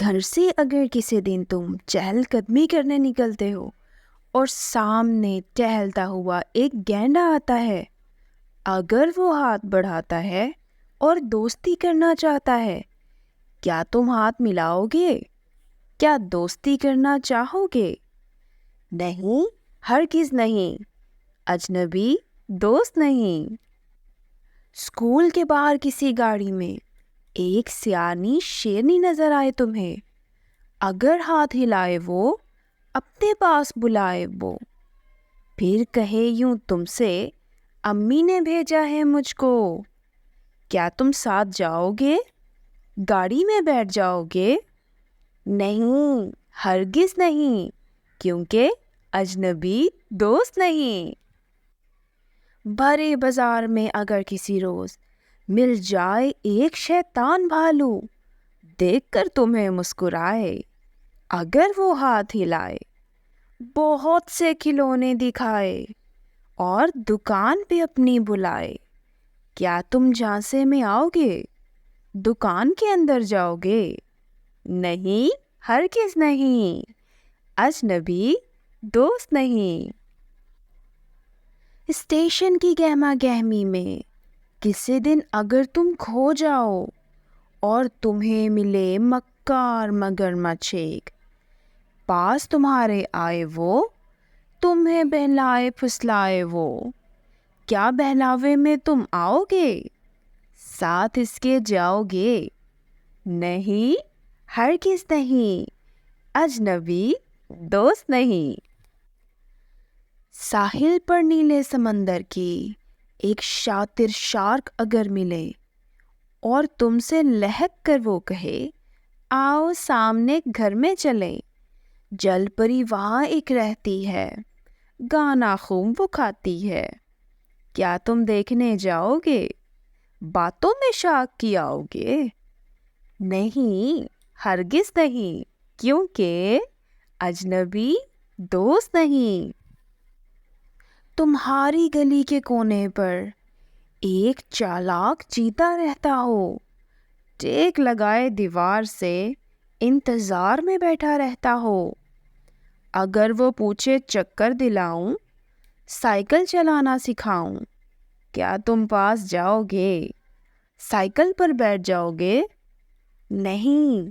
گھر سے اگر کسی دن تم چہل قدمی کرنے نکلتے ہو اور سامنے ٹہلتا ہوا ایک گینڈا آتا ہے، اگر وہ ہاتھ بڑھاتا ہے اور دوستی کرنا چاہتا ہے، کیا تم ہاتھ ملاؤ گے؟ کیا دوستی کرنا چاہو گے؟ نہیں، ہرگز نہیں۔ اجنبی دوست نہیں۔ اسکول کے باہر کسی گاڑی میں ایک سیانی شیرنی نظر آئے تمہیں، اگر ہاتھ ہلائے وہ، اپنے پاس بلائے وہ، پھر کہے یوں تم سے، امی نے بھیجا ہے مجھ کو، کیا تم ساتھ جاؤ گے؟ گاڑی میں بیٹھ جاؤ گے؟ نہیں، ہرگز نہیں، کیونکہ اجنبی دوست نہیں۔ بھرے بازار میں اگر کسی روز مل جائے ایک شیطان بھالو، دیکھ کر تمہیں مسکرائے، اگر وہ ہاتھ ہلائے، بہت سے کھلونے دکھائے اور دکان پہ اپنی بلائے، کیا تم جھانسے میں آؤ گے؟ دکان کے اندر جاؤ گے؟ نہیں، ہرگز نہیں، اجنبی دوست نہیں۔ اسٹیشن کی گہما گہمی میں کسی دن اگر تم کھو جاؤ اور تمہیں ملے مکار مگرمچھ ایک، پاس تمہارے آئے وہ، تمہیں بہلائے پھسلائے وہ، کیا بہلاوے میں تم آؤ گے؟ ساتھ اس کے جاؤ گے؟ نہیں، ہرگز نہیں، اجنبی دوست نہیں۔ ساحل پر نیلے سمندر کی ایک شاطر شارک اگر ملے اور تم سے لہک کر وہ کہے، آؤ سامنے گھر میں چلیں، جل پری وہاں ایک رہتی ہے، گانا خوب وہ کھاتی ہے، کیا تم دیکھنے جاؤ گے؟ باتوں میں شاک کی آؤ گے؟ نہیں، ہرگز نہیں، کیونکہ اجنبی دوست نہیں۔ تمہاری گلی کے کونے پر ایک چالاک چیتا رہتا ہو، ٹیک لگائے دیوار سے انتظار میں بیٹھا رہتا ہو، اگر وہ پوچھے چکر دلاؤں، سائیکل چلانا سکھاؤں، کیا تم پاس جاؤ گے؟ سائیکل پر بیٹھ جاؤ گے؟ نہیں،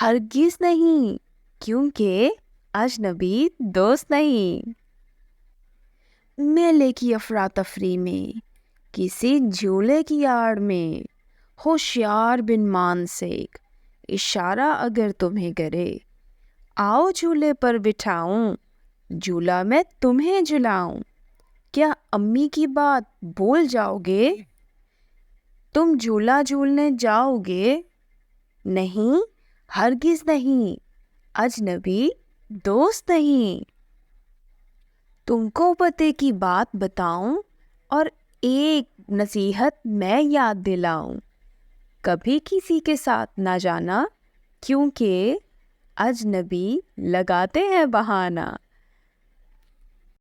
ہرگز نہیں، کیونکہ اجنبی دوست نہیں۔ میلے کی افراتفری میں کسی جھولے کی آڑ میں ہوشیار بن مان سے ایک اشارہ اگر تمہیں کرے، آؤ جھولے پر بٹھاؤں، جھولا میں تمہیں جھلاؤں، کیا امی کی بات بھول جاؤ گے؟ تم جھولا جھولنے جاؤ گے؟ نہیں، ہرگز نہیں، اجنبی دوست نہیں۔ تم کو پتے کی بات بتاؤں اور ایک نصیحت میں یاد دلاؤں، کبھی کسی کے ساتھ نہ جانا، کیونکہ اجنبی لگاتے ہیں بہانہ۔